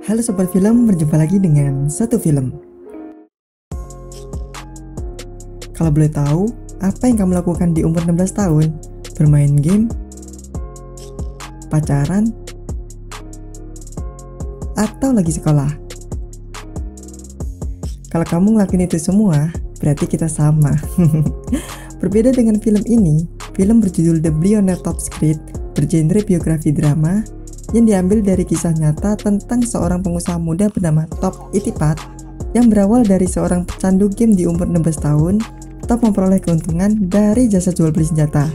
Halo Sobat Film, berjumpa lagi dengan satu film. Kalau boleh tahu, apa yang kamu lakukan di umur 16 tahun? Bermain game? Pacaran? Atau lagi sekolah? Kalau kamu ngelakuin itu semua, berarti kita sama. Berbeda dengan film ini, film berjudul The Billionaire Top Secret bergenre biografi drama yang diambil dari kisah nyata tentang seorang pengusaha muda bernama Top Itipat yang berawal dari seorang pecandu game di umur 16 tahun. Top memperoleh keuntungan dari jasa jual beli senjata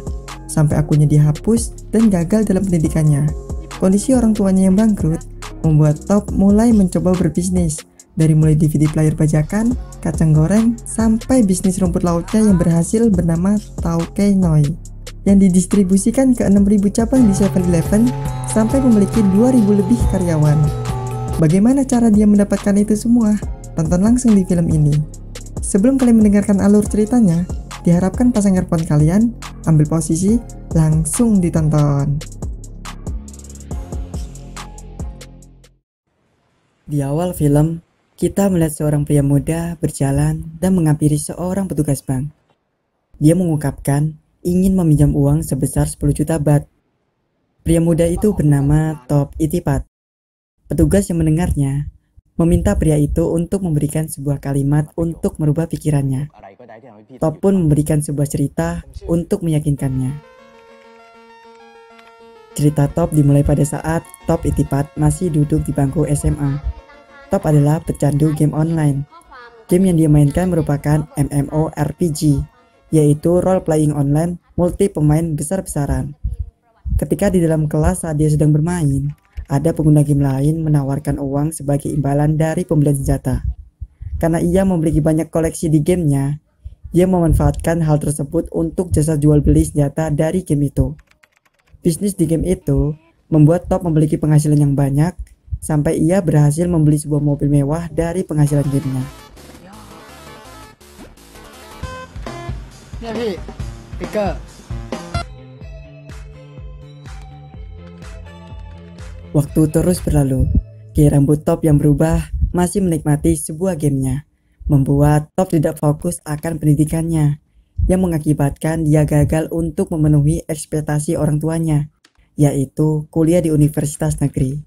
sampai akunnya dihapus dan gagal dalam pendidikannya. Kondisi orang tuanya yang bangkrut membuat Top mulai mencoba berbisnis, dari mulai DVD player bajakan, kacang goreng, sampai bisnis rumput lautnya yang berhasil bernama Tauke Noi yang didistribusikan ke 6.000 cabang di 7-Eleven sampai memiliki 2.000 lebih karyawan. Bagaimana cara dia mendapatkan itu semua? Tonton langsung di film ini. Sebelum kalian mendengarkan alur ceritanya, diharapkan pasang earphone kalian, ambil posisi, langsung ditonton. Di awal film, kita melihat seorang pria muda berjalan dan menghampiri seorang petugas bank. Dia mengungkapkan ingin meminjam uang sebesar 10 juta baht. Pria muda itu bernama Top Itipat. Petugas yang mendengarnya meminta pria itu untuk memberikan sebuah kalimat untuk merubah pikirannya. Top pun memberikan sebuah cerita untuk meyakinkannya. Cerita Top dimulai pada saat Top Itipat masih duduk di bangku SMA. Top adalah pecandu game online. Game yang dia mainkan merupakan MMORPG, yaitu role playing online multi pemain besar-besaran. Ketika di dalam kelas saat dia sedang bermain, ada pengguna game lain menawarkan uang sebagai imbalan dari pembelian senjata. Karena ia memiliki banyak koleksi di gamenya, dia memanfaatkan hal tersebut untuk jasa jual beli senjata dari game itu. Bisnis di game itu membuat Top memiliki penghasilan yang banyak, sampai ia berhasil membeli sebuah mobil mewah dari penghasilan gamenya. Waktu terus berlalu, gaya rambut Top yang berubah masih menikmati sebuah gamenya, membuat Top tidak fokus akan pendidikannya, yang mengakibatkan dia gagal untuk memenuhi ekspektasi orang tuanya, yaitu kuliah di universitas negeri.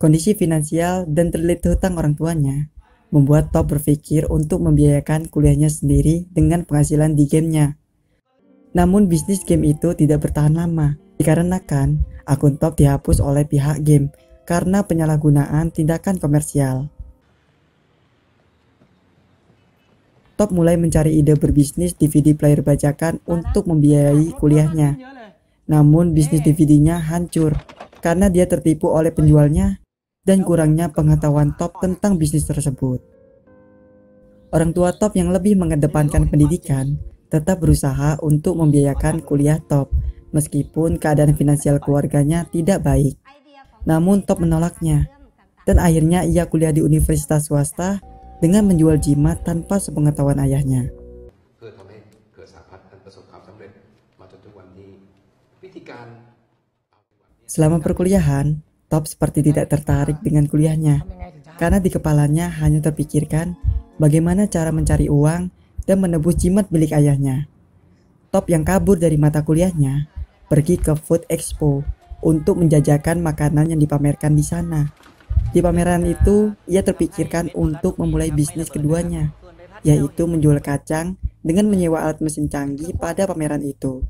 Kondisi finansial dan terlilit hutang orang tuanya membuat Top berpikir untuk membiayakan kuliahnya sendiri dengan penghasilan di gamenya. Namun bisnis game itu tidak bertahan lama, dikarenakan akun Top dihapus oleh pihak game karena penyalahgunaan tindakan komersial. Top mulai mencari ide berbisnis DVD player bajakan untuk membiayai kuliahnya. Namun bisnis DVD-nya hancur karena dia tertipu oleh penjualnya dan kurangnya pengetahuan Top tentang bisnis tersebut. Orang tua Top yang lebih mengedepankan pendidikan tetap berusaha untuk membiayakan kuliah Top meskipun keadaan finansial keluarganya tidak baik. Namun Top menolaknya, dan akhirnya ia kuliah di universitas swasta dengan menjual jimat tanpa sepengetahuan ayahnya. Selama perkuliahan, Top seperti tidak tertarik dengan kuliahnya, karena di kepalanya hanya terpikirkan bagaimana cara mencari uang dan menebus jimat milik ayahnya. Top yang kabur dari mata kuliahnya pergi ke Food Expo untuk menjajakan makanan yang dipamerkan di sana. Di pameran itu, ia terpikirkan untuk memulai bisnis keduanya, yaitu menjual kacang dengan menyewa alat mesin canggih pada pameran itu.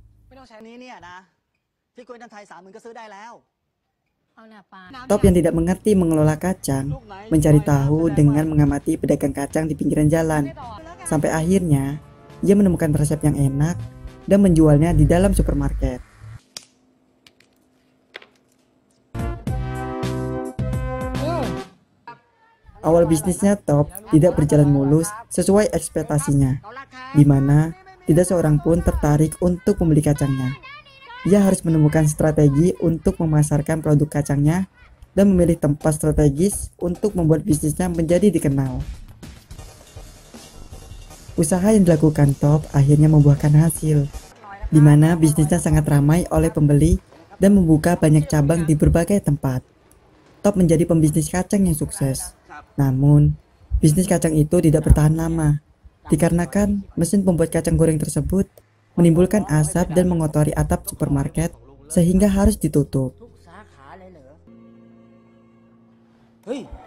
Top yang tidak mengerti mengelola kacang mencari tahu dengan mengamati pedagang kacang di pinggiran jalan. Sampai akhirnya, ia menemukan resep yang enak dan menjualnya di dalam supermarket. Awal bisnisnya Top tidak berjalan mulus sesuai ekspektasinya, di mana tidak seorang pun tertarik untuk membeli kacangnya. Ia harus menemukan strategi untuk memasarkan produk kacangnya dan memilih tempat strategis untuk membuat bisnisnya menjadi dikenal. Usaha yang dilakukan Top akhirnya membuahkan hasil, di mana bisnisnya sangat ramai oleh pembeli dan membuka banyak cabang di berbagai tempat. Top menjadi pembisnis kacang yang sukses. Namun, bisnis kacang itu tidak bertahan lama, dikarenakan mesin pembuat kacang goreng tersebut menimbulkan asap dan mengotori atap supermarket sehingga harus ditutup.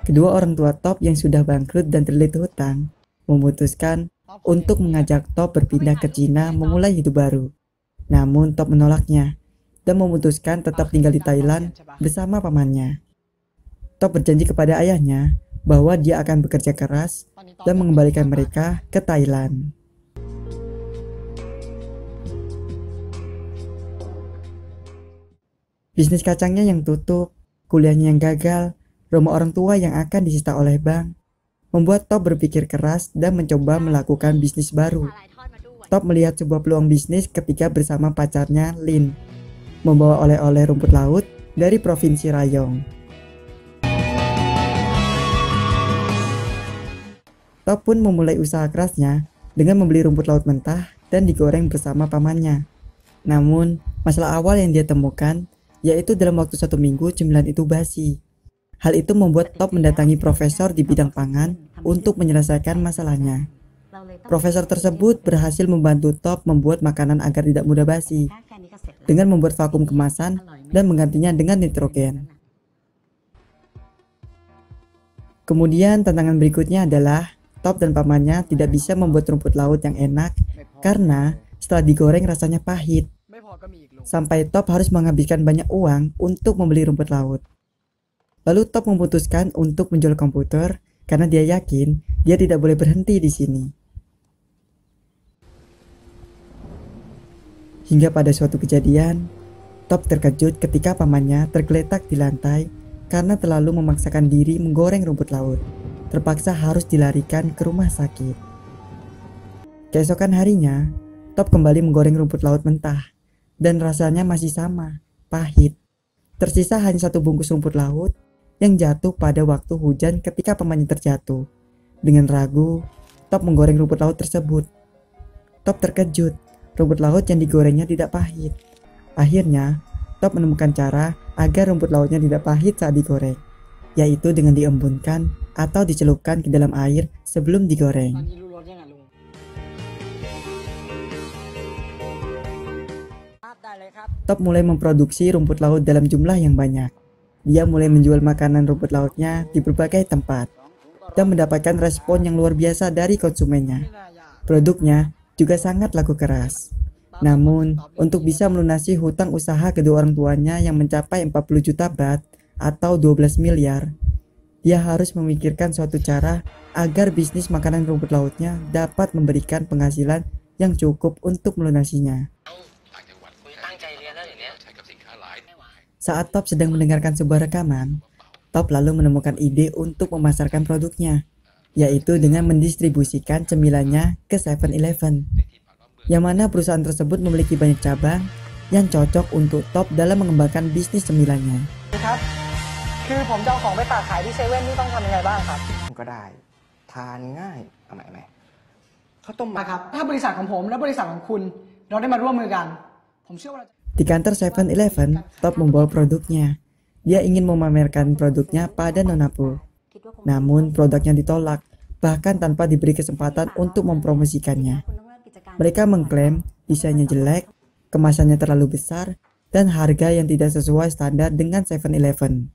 Kedua orang tua Top yang sudah bangkrut dan terlilit hutang memutuskan untuk mengajak Top berpindah ke Cina memulai hidup baru. Namun Top menolaknya dan memutuskan tetap tinggal di Thailand bersama pamannya. Top berjanji kepada ayahnya bahwa dia akan bekerja keras dan mengembalikan mereka ke Thailand. Bisnis kacangnya yang tutup, kuliahnya yang gagal, rumah orang tua yang akan disita oleh bank, membuat Top berpikir keras dan mencoba melakukan bisnis baru. Top melihat sebuah peluang bisnis ketika bersama pacarnya Lin, membawa oleh-oleh rumput laut dari provinsi Rayong. Top pun memulai usaha kerasnya dengan membeli rumput laut mentah dan digoreng bersama pamannya. Namun, masalah awal yang dia temukan yaitu dalam waktu 1 minggu cemilan itu basi. Hal itu membuat Top mendatangi profesor di bidang pangan untuk menyelesaikan masalahnya. Profesor tersebut berhasil membantu Top membuat makanan agar tidak mudah basi dengan membuat vakum kemasan dan menggantinya dengan nitrogen. Kemudian tantangan berikutnya adalah Top dan pamannya tidak bisa membuat rumput laut yang enak karena setelah digoreng rasanya pahit. Sampai Top harus menghabiskan banyak uang untuk membeli rumput laut. Lalu Top memutuskan untuk menjual komputer karena dia yakin dia tidak boleh berhenti di sini. Hingga pada suatu kejadian, Top terkejut ketika pamannya tergeletak di lantai karena terlalu memaksakan diri menggoreng rumput laut. Terpaksa harus dilarikan ke rumah sakit. Keesokan harinya, Top kembali menggoreng rumput laut mentah dan rasanya masih sama, pahit. Tersisa hanya 1 bungkus rumput laut yang jatuh pada waktu hujan ketika pamannya terjatuh. Dengan ragu, Top menggoreng rumput laut tersebut. Top terkejut, rumput laut yang digorengnya tidak pahit. Akhirnya, Top menemukan cara agar rumput lautnya tidak pahit saat digoreng, yaitu dengan diembunkan atau dicelupkan ke dalam air sebelum digoreng. Top mulai memproduksi rumput laut dalam jumlah yang banyak. Dia mulai menjual makanan rumput lautnya di berbagai tempat dan mendapatkan respon yang luar biasa dari konsumennya. Produknya juga sangat laku keras. Namun, untuk bisa melunasi hutang usaha kedua orang tuanya yang mencapai 40 juta baht atau 12 miliar, dia harus memikirkan suatu cara agar bisnis makanan rumput lautnya dapat memberikan penghasilan yang cukup untuk melunasinya. Saat Top sedang mendengarkan sebuah rekaman, Top lalu menemukan ide untuk memasarkan produknya, yaitu dengan mendistribusikan cemilannya ke 7-Eleven, yang mana perusahaan tersebut memiliki banyak cabang yang cocok untuk Top dalam mengembangkan bisnis cemilannya. คือผมจะเอาของไปฝากขายที่เซเว่นนี่ต้องทำยังไงบ้างครับก็ได้ทานง่ายเอาใหม่ข้าวต้มมัดครับถ้าบริษัทของผมและบริษัทของคุณเราได้มาร่วมมือกันผมเชื่อว่า Di kantor 7-Eleven, Top membawa produknya. Dia ingin memamerkan produknya pada Nona Poo. Namun produknya ditolak, bahkan tanpa diberi kesempatan untuk mempromosikannya. Mereka mengklaim desainnya jelek, kemasannya terlalu besar, dan harga yang tidak sesuai standar dengan 7-Eleven.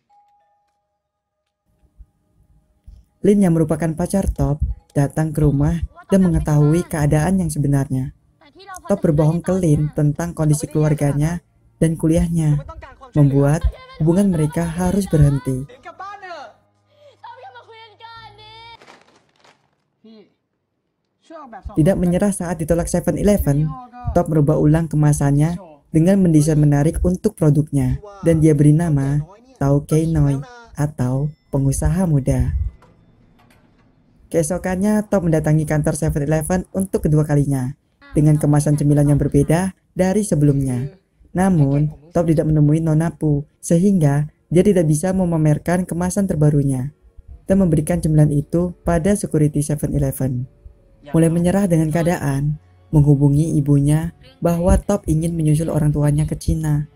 Lin yang merupakan pacar Top datang ke rumah dan mengetahui keadaan yang sebenarnya. Top berbohong ke Lin tentang kondisi keluarganya dan kuliahnya, membuat hubungan mereka harus berhenti. Tidak menyerah saat ditolak 7-Eleven, Top merubah ulang kemasannya dengan mendesain menarik untuk produknya, dan dia beri nama Tau Kei Noi atau pengusaha muda. Keesokannya, Top mendatangi kantor 7-Eleven untuk kedua kalinya, dengan kemasan cemilan yang berbeda dari sebelumnya. Namun, Top tidak menemui Nona Poo, sehingga dia tidak bisa memamerkan kemasan terbarunya, dan memberikan cemilan itu pada security 7-Eleven. Mulai menyerah dengan keadaan, menghubungi ibunya bahwa Top ingin menyusul orang tuanya ke Cina.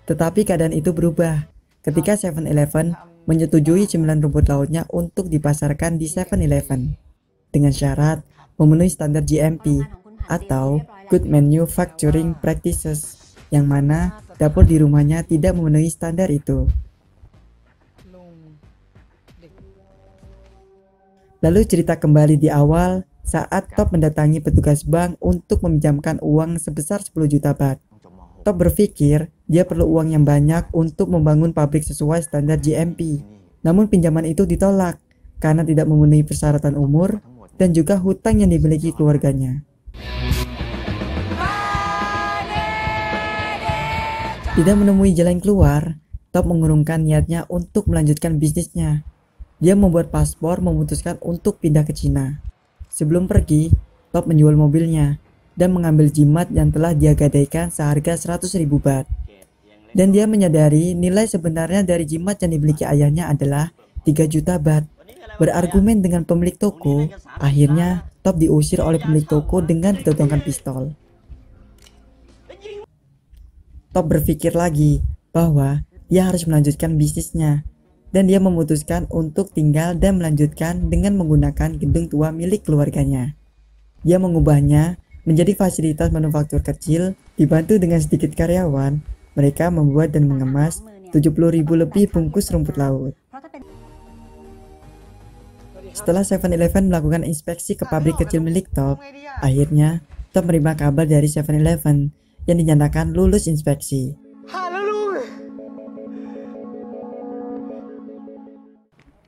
Tetapi keadaan itu berubah ketika 7-Eleven menyetujui cemilan rumput lautnya untuk dipasarkan di 7-Eleven dengan syarat memenuhi standar GMP atau Good Manufacturing Practices, yang mana dapur di rumahnya tidak memenuhi standar itu. Lalu cerita kembali di awal saat Top mendatangi petugas bank untuk meminjamkan uang sebesar 10 juta baht. Top berpikir dia perlu uang yang banyak untuk membangun pabrik sesuai standar GMP. Namun pinjaman itu ditolak karena tidak memenuhi persyaratan umur dan juga hutang yang dimiliki keluarganya. Tidak menemui jalan keluar, Top mengurungkan niatnya untuk melanjutkan bisnisnya. Dia membuat paspor memutuskan untuk pindah ke Cina. Sebelum pergi, Top menjual mobilnya dan mengambil jimat yang telah dia gadaikan seharga 100.000 baht. Dan dia menyadari nilai sebenarnya dari jimat yang dimiliki ayahnya adalah 3 juta baht. Berargumen dengan pemilik toko, akhirnya Top diusir oleh pemilik toko dengan ditodongkan pistol. Top berpikir lagi bahwa dia harus melanjutkan bisnisnya, dan dia memutuskan untuk tinggal dan melanjutkan dengan menggunakan gedung tua milik keluarganya. Dia mengubahnya menjadi fasilitas manufaktur kecil. Dibantu dengan sedikit karyawan, mereka membuat dan mengemas 70.000 lebih bungkus rumput laut. Setelah 7-Eleven melakukan inspeksi ke pabrik kecil milik Top, akhirnya Top menerima kabar dari 7-Eleven yang dinyatakan lulus inspeksi.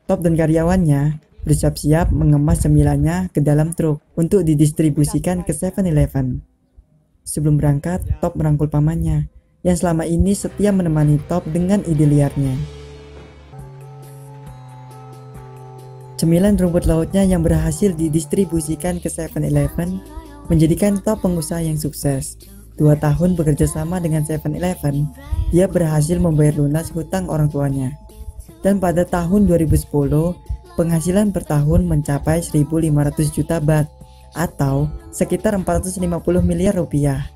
Top dan karyawannya bersiap-siap mengemas cemilannya ke dalam truk untuk didistribusikan ke 7-Eleven. Sebelum berangkat, Top merangkul pamannya yang selama ini setia menemani Top dengan ide liarnya. Cemilan rumput lautnya yang berhasil didistribusikan ke 7-Eleven menjadikan Top pengusaha yang sukses. 2 tahun bekerja sama dengan 7-Eleven, dia berhasil membayar lunas hutang orang tuanya. Dan pada tahun 2010, penghasilan per tahun mencapai 1.500 juta baht atau sekitar 450 miliar rupiah.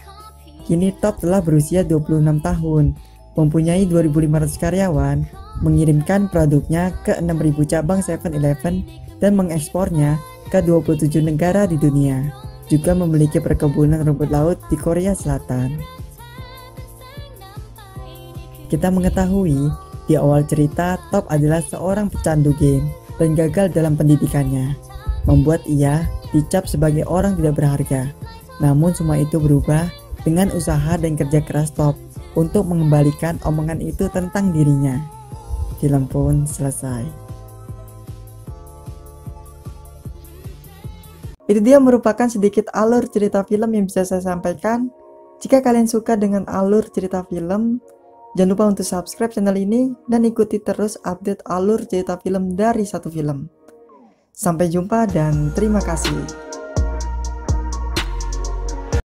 Kini Top telah berusia 26 tahun, mempunyai 2.500 karyawan, mengirimkan produknya ke 6.000 cabang 7-Eleven dan mengekspornya ke 27 negara di dunia. Juga memiliki perkebunan rumput laut di Korea Selatan. Kita mengetahui di awal cerita Top adalah seorang pecandu game dan gagal dalam pendidikannya, membuat ia dicap sebagai orang tidak berharga. Namun semua itu berubah dengan usaha dan kerja keras Top untuk mengembalikan omongan itu tentang dirinya. Film pun selesai. Itu dia merupakan sedikit alur cerita film yang bisa saya sampaikan. Jika kalian suka dengan alur cerita film, jangan lupa untuk subscribe channel ini dan ikuti terus update alur cerita film dari satu film. Sampai jumpa dan terima kasih.